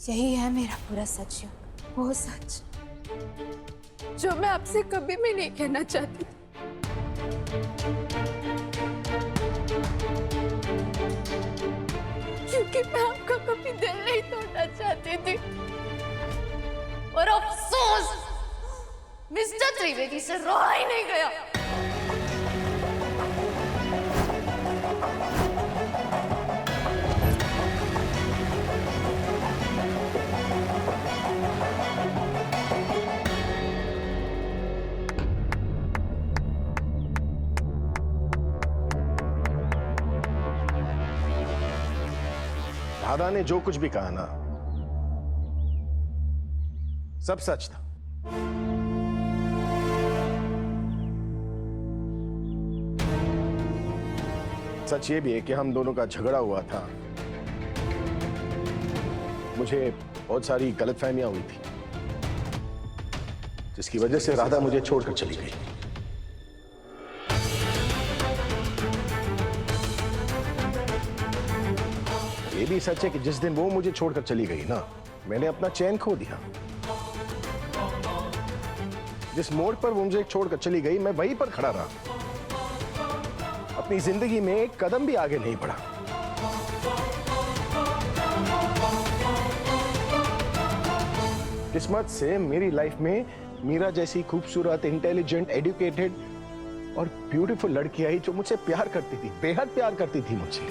यही है मेरा पूरा सच, वो सच जो मैं आपसे कभी भी नहीं कहना चाहती। क्योंकि मैं आपका कभी दिल नहीं तोड़ना चाहती थी। और अफसोस मिस्टर त्रिवेदी से रहा ही नहीं गया। राधा ने जो कुछ भी कहा ना, सब सच था। सच ये भी है कि हम दोनों का झगड़ा हुआ था। मुझे बहुत सारी गलतफहमियां हुई थी, जिसकी वजह से राधा मुझे छोड़कर चली गई। ये भी सच है कि जिस दिन वो मुझे छोड़कर चली गई ना, मैंने अपना चैन खो दिया। जिस मोड़ पर वो मुझे छोड़कर चली गई, मैं वहीं पर खड़ा रहा। अपनी जिंदगी में एक कदम भी आगे नहीं बढ़ा। किस्मत से मेरी लाइफ में मीरा जैसी खूबसूरत, इंटेलिजेंट, एजुकेटेड और ब्यूटीफुल लड़की आई जो मुझसे प्यार करती थी, बेहद प्यार करती थी मुझसे।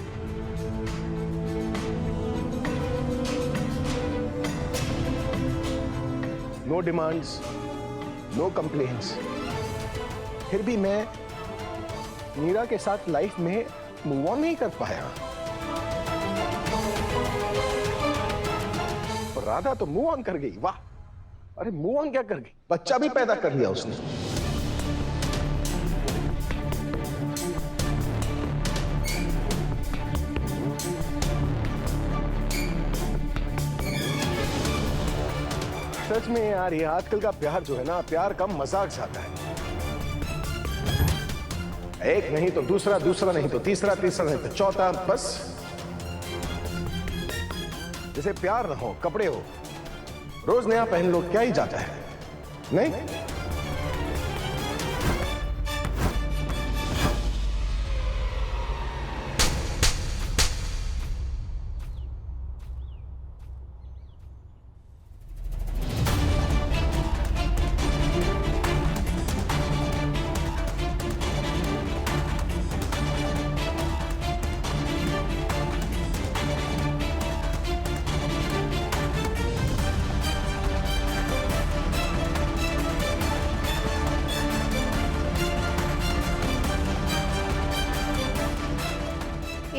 No demands, no complaints. फिर भी मैं मीरा के साथ लाइफ में मूव ऑन नहीं कर पाया। और राधा तो मूव ऑन कर गई। वाह! अरे मूव ऑन क्या कर गई, बच्चा भी पैदा कर लिया उसने। सच में यार, ये आजकल का प्यार जो है ना, प्यार कम मजाक ज्यादा है। एक नहीं तो दूसरा, दूसरा नहीं तो तीसरा, तीसरा नहीं तो चौथा, बस जैसे प्यार ना हो, कपड़े हो, रोज नया पहन लो, क्या ही जाता है, नहीं?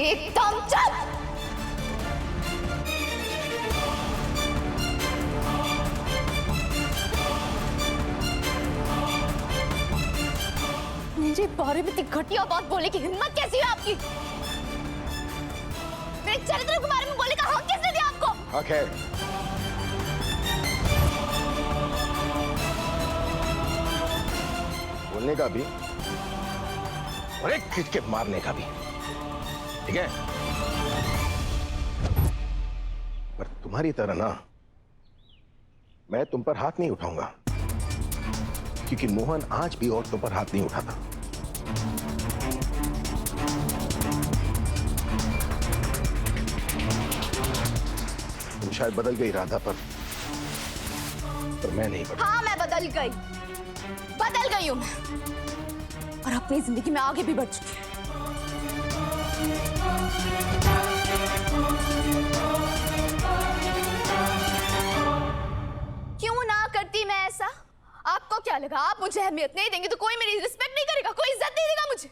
एकदम चुप। मेरे बारे में इतनी घटिया बात बोलने की हिम्मत कैसी है आपकी? मेरे चरित्र के बारे में बोलने का हक किसने दिया आपको? हक है। बोलने का भी और एक खींच के मारने का भी, ठीक है? पर तुम्हारी तरह ना मैं तुम पर हाथ नहीं उठाऊंगा, क्योंकि मोहन आज भी औरतों पर हाथ नहीं उठाता। तुम शायद बदल गई राधा पर मैं नहीं बदला। हाँ, मैं बदल गई हूं मैं, और अपनी जिंदगी में आगे भी बढ़ चुकी हूं। क्यों ना करती मैं ऐसा? आपको क्या लगा आप मुझे अहमियत नहीं देंगे तो कोई मेरी रिस्पेक्ट नहीं करेगा, कोई इज्जत नहीं देगा मुझे?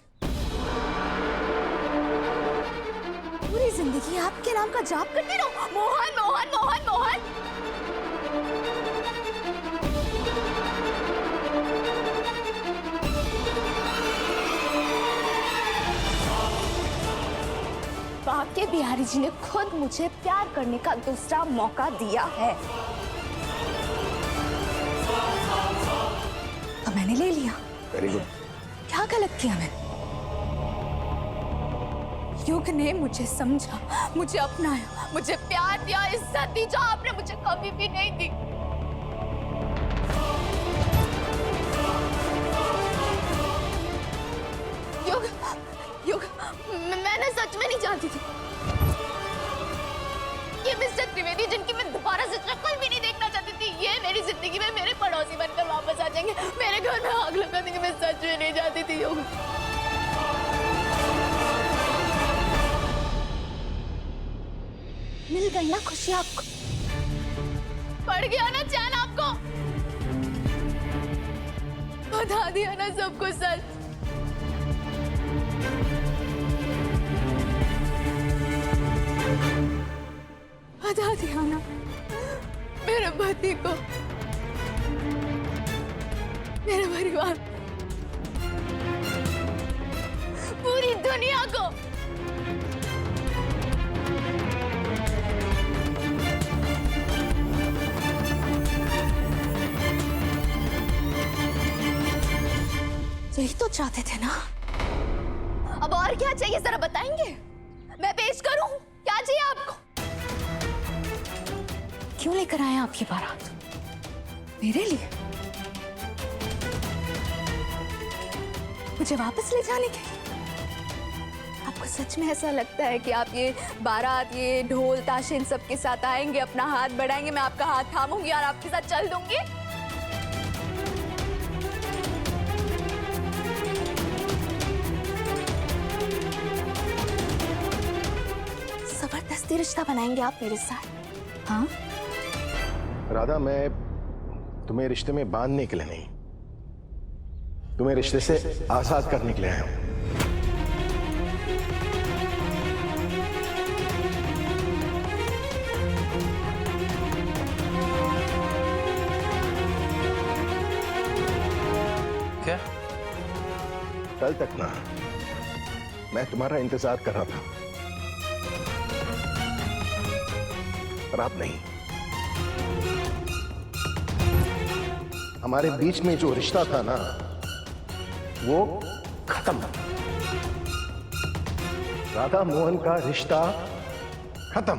पूरी जिंदगी आपके नाम का जाप करती रहूं, मोहन मोहन मोहन मोहन। बाके बिहारी जी ने खुद मुझे प्यार करने का दूसरा मौका दिया है, तो मैंने ले लिया। Very good. क्या गलत किया मैंने? युग ने मुझे समझा, मुझे अपनाया, मुझे प्यार दिया, इज्जत दी, जो आपने मुझे कभी भी नहीं दी। युग, युग, मैंने सच में नहीं चाहती थी ये मिस्टर त्रिवेदी, जिनकी मैं दोबारा से शक्ल भी नहीं देखना चाहती थी, ये मेरी जिंदगी में मेरे पड़ोसी बनकर वापस आ जाएंगे, मेरे घर में आग लगा देंगे। मैं सच में नहीं चाहती थी युग। मिल गई ना खुशी आपको? पड़ गया ना चैन आपको? बता दिया ना सबको सच? बता दिया ना मेरे पति को, मेरे परिवार, पूरी दुनिया को। यही तो चाहते थे ना? अब और क्या चाहिए जरा बताएंगे? मैं पेश करूं? क्या चाहिए आपको? क्यों लेकर आए आप ये बारात? मेरे लिए? मुझे वापस ले जाने के लिए? आपको सच में ऐसा लगता है कि आप ये बारात, ये ढोल ताशे इन सब के साथ आएंगे, अपना हाथ बढ़ाएंगे, मैं आपका हाथ थामूंगी और आपके साथ चल दूंगी? जबरदस्ती रिश्ता बनाएंगे आप मेरे साथ? हाँ राधा, मैं तुम्हें रिश्ते में बांधने के लिए नहीं, तुम्हें रिश्ते से आजाद करने के लिए आया हूं। क्या? कल तक ना मैं तुम्हारा इंतजार कर रहा था, पर अब नहीं। हमारे बीच में जो रिश्ता था ना, वो खत्म। राधा मोहन का रिश्ता खत्म।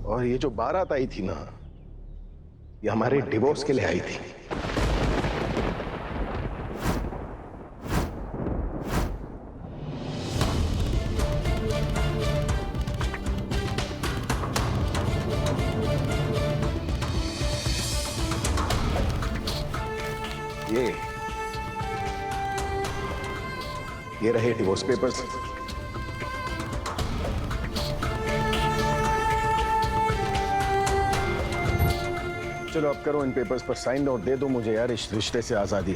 और ये जो बारात आई थी ना, ये हमारे डिवोर्स के लिए आई थी। ये रहे डिवोर्स पेपर्स। चलो अब करो इन पेपर्स पर साइन और दे दो मुझे यार इस रिश्ते से आजादी।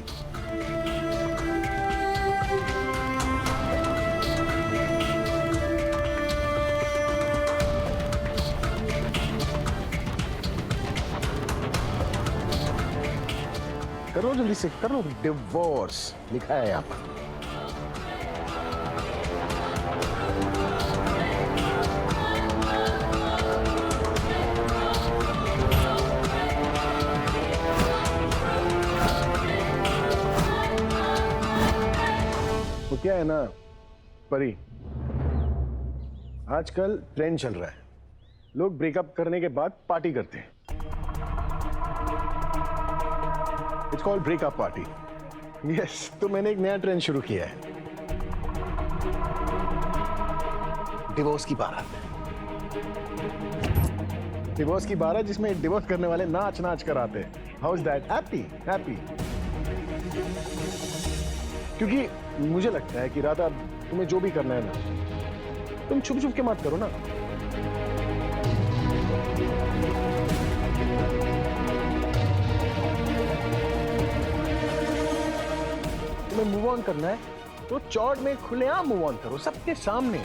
करो जल्दी से करो, डिवोर्स लिखा है यहाँ पर। वो क्या है ना परी, आजकल ट्रेंड चल रहा है, लोग ब्रेकअप करने के बाद पार्टी करते हैं। It's called breakup party. Yes, तो मैंने एक नया ट्रेंड शुरू किया है, डिवोर्स की बारात। डिवोर्स की बारात जिसमें डिवोर्स करने वाले नाच नाच कर आते हैं। How is that? Happy happy. क्योंकि मुझे लगता है कि राधा, तुम्हें जो भी करना है ना, तुम छुप छुप के मत करो ना। तुम्हें मूव ऑन करना है तो चौड़ में खुलेआम मूव ऑन करो, सबके सामने।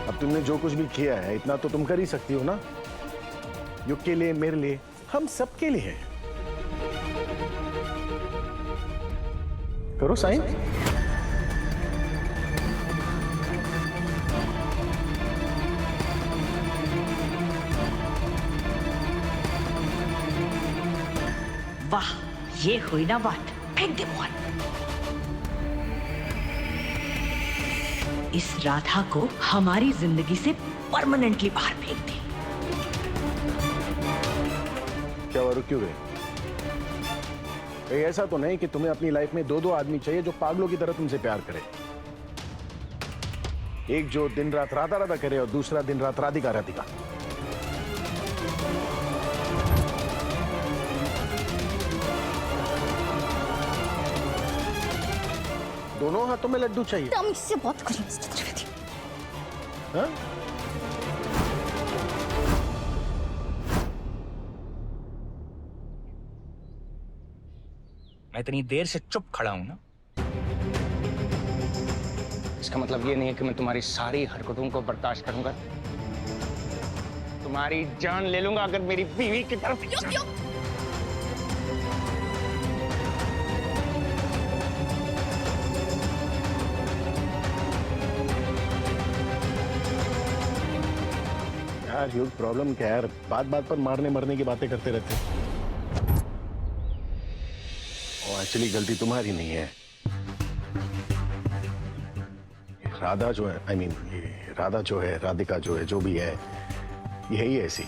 अब तुमने जो कुछ भी किया है, इतना तो तुम कर ही सकती हो ना। युग के लिए, मेरे लिए, हम सबके लिए है। करो साइन। वाह, ये हुई ना बात। फेंक दे मोहन। इस राधा को हमारी जिंदगी से परमानेंटली बाहर फेंक दे। क्या हुआ, रुक क्यों गए? ऐसा तो नहीं कि तुम्हें अपनी लाइफ में दो आदमी चाहिए जो पागलों की तरह तुमसे प्यार करे। एक जो दिन रात राधा राधा करे और दूसरा दिन रात राधिका राधिका। दोनों हाथों में लड्डू चाहिए। हम इससे बात करिए मिस्टर त्रिवेदी। हाँ? मैं इतनी देर से चुप खड़ा हूं ना, इसका मतलब ये नहीं है कि मैं तुम्हारी सारी हरकतों को बर्दाश्त करूंगा। तुम्हारी जान ले लूंगा अगर मेरी बीवी की तरफ। यार ह्यूज प्रॉब्लम क्या है यार, बात बात पर मारने मरने की बातें करते रहते हैं। और एक्चुअली गलती तुम्हारी नहीं है। राधा जो है, राधा जो है, राधिका जो है, जो भी है, यही है ऐसी।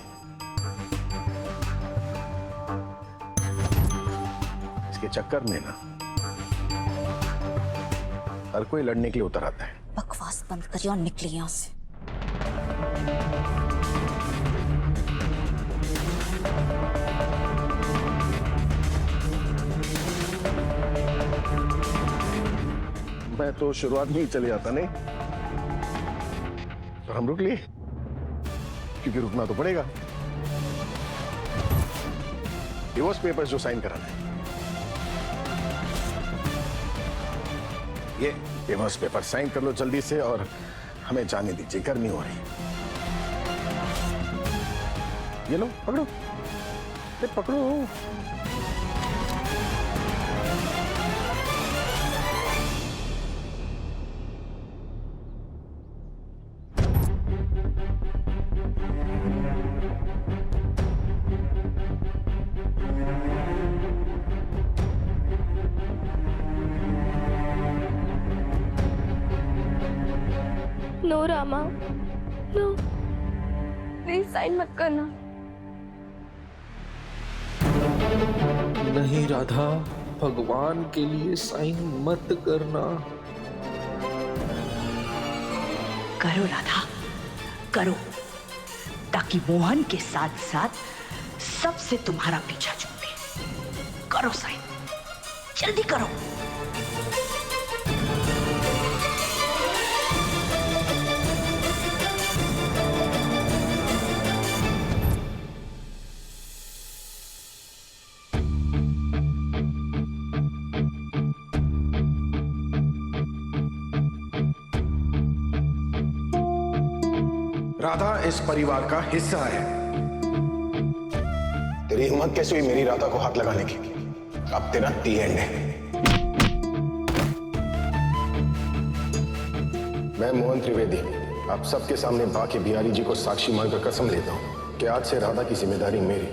इसके चक्कर में ना हर कोई लड़ने के लिए उतर आता है। बकवास बंद करिए और निकलिए यहाँ से। मैं तो शुरुआत में ही चले जाता नहीं, तो हम रुक लिए क्योंकि रुकना तो पड़ेगा। डिवोर्स पेपर्स जो साइन कराना है, ये डिवोर्स पेपर साइन कर लो जल्दी से और हमें जाने दीजिए, गर्मी हो रही। ये लो पकड़ो, पकड़ो। No Rama, no, please sign मत करना। नहीं राधा, भगवान के लिए साइन मत करना। करो राधा, करो, ताकि मोहन के साथ साथ सबसे तुम्हारा पीछा छूटे। करो साइन, जल्दी करो। राधा इस परिवार का हिस्सा है। तेरी हिम्मत कैसे हुई मेरी राधा को हाथ लगाने की? अब तेरा दी एंड है। मैं मोहन त्रिवेदी आप सबके सामने बाकी बिहारी जी को साक्षी मानकर कसम लेता हूं कि आज से राधा की जिम्मेदारी मेरी।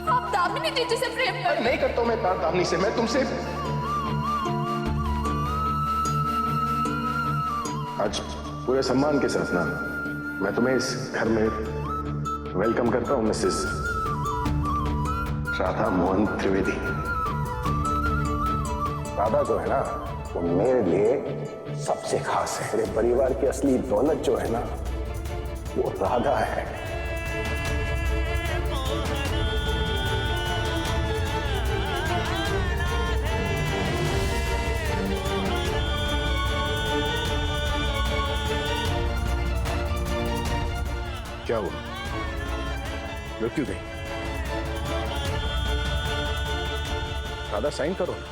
आप दामिनी दीदी से प्रेम कर। नहीं करता हूं मैं प्यार दामिनी से, मैं तुमसे। आज पूरे सम्मान के साथ ना मैं तुम्हें इस घर में वेलकम करता हूं, मिसेस राधा मोहन त्रिवेदी। राधा जो है ना वो मेरे लिए सबसे खास है। मेरे परिवार की असली दौलत जो है ना वो राधा है। क्या हुआ, रुक क्यों गई? राधा साइन करो ना।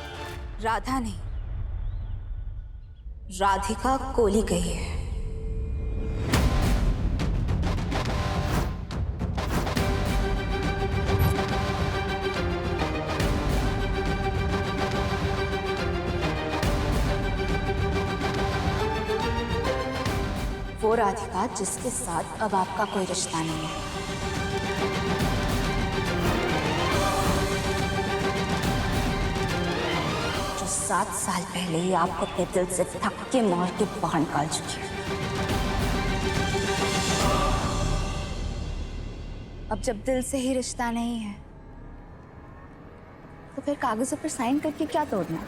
राधा नहीं, राधिका कोली गई है। वो राधिका जिसके साथ अब आपका कोई रिश्ता नहीं है। 7 साल पहले ही आपको अपने दिल से धक्के मार के बाहर निकाल चुकी हूँ। अब जब दिल से ही रिश्ता नहीं है तो फिर कागजों पर साइन करके क्या तोड़ना।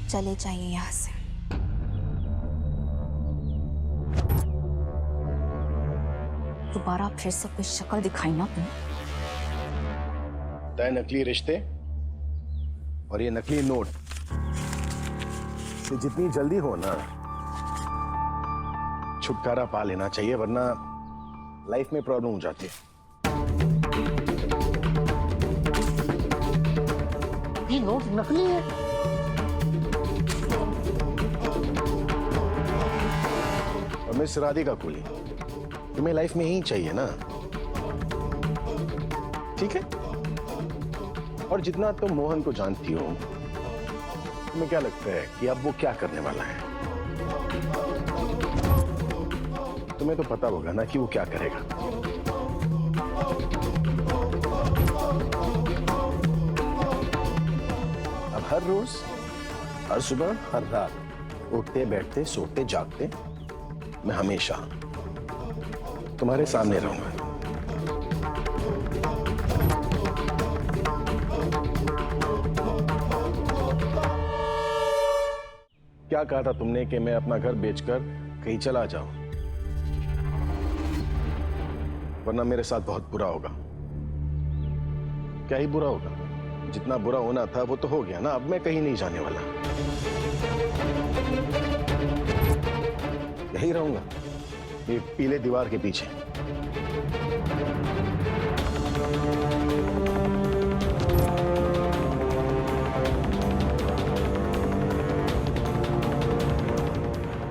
चले जाइए यहाँ से। दोबारा फिर से कोई शक्ल दिखाई ना तुम। तय नकली रिश्ते और ये नकली नोट से जितनी जल्दी हो ना छुटकारा पा लेना चाहिए, वरना लाइफ में प्रॉब्लम हो जाती है। ये नोट नकली है। और मिस राधिका कुली, तुम्हें लाइफ में ही चाहिए ना, ठीक है? और जितना तुम मोहन को जानती हो, तुम्हें क्या लगता है कि अब वो क्या करने वाला है? तुम्हें तो पता होगा ना कि वो क्या करेगा। अब हर रोज, हर सुबह, हर रात उठते बैठते सोते जागते मैं हमेशा तुम्हारे सामने रहूंगा। क्या कहा था तुमने कि मैं अपना घर बेचकर कहीं चला जाऊं, वरना मेरे साथ बहुत बुरा होगा। क्या ही बुरा होगा? जितना बुरा होना था वो तो हो गया ना। अब मैं कहीं नहीं जाने वाला, यही रहूंगा ये पीले दीवार के पीछे।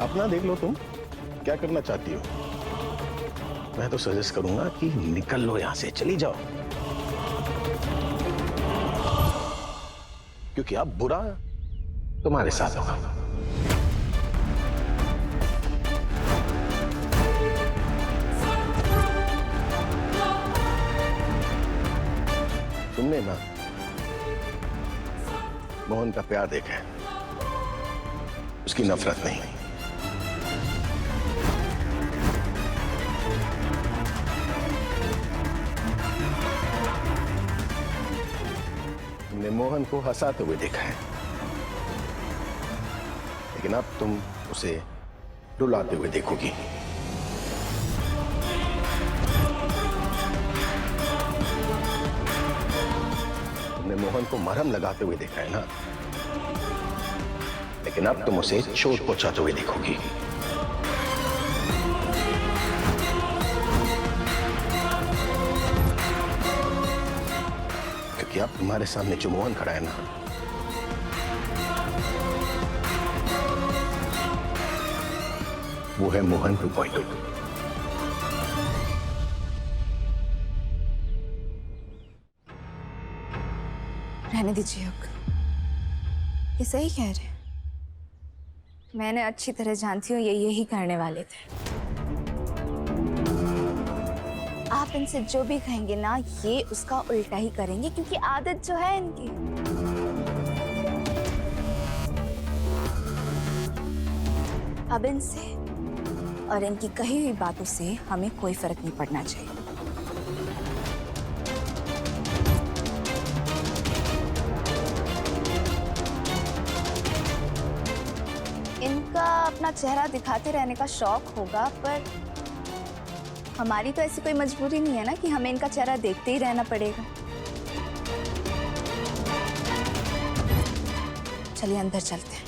अपना देख लो, तुम क्या करना चाहती हो। मैं तो सजेस्ट करूंगा कि निकल लो यहां से, चली जाओ, क्योंकि अब बुरा तुम्हारे साथ होगा। तुमने ना मोहन का प्यार देखा है, उसकी नफरत नहीं। तुमने मोहन को हंसाते हुए देखा है, लेकिन अब तुम उसे रुलाते हुए देखोगी। तुमने मोहन को मरहम लगाते हुए देखा है ना, लेकिन अब तुम उसे चोट पहुंचाते हुए देखोगी। क्योंकि अब तुम्हारे सामने जो मोहन खड़ा है ना, वो है मोहन 2.0। रहने दीजिए युग, ये सही कह रहे हैं। मैंने अच्छी तरह जानती हूँ ये यही करने वाले थे। आप इनसे जो भी कहेंगे ना, ये उसका उल्टा ही करेंगे, क्योंकि आदत जो है इनकी। अब इनसे और इनकी कही हुई बातों से हमें कोई फर्क नहीं पड़ना चाहिए। इनका अपना चेहरा दिखाते रहने का शौक होगा, पर हमारी तो ऐसी कोई मजबूरी नहीं है ना कि हमें इनका चेहरा देखते ही रहना पड़ेगा। चलिए अंदर चलते हैं।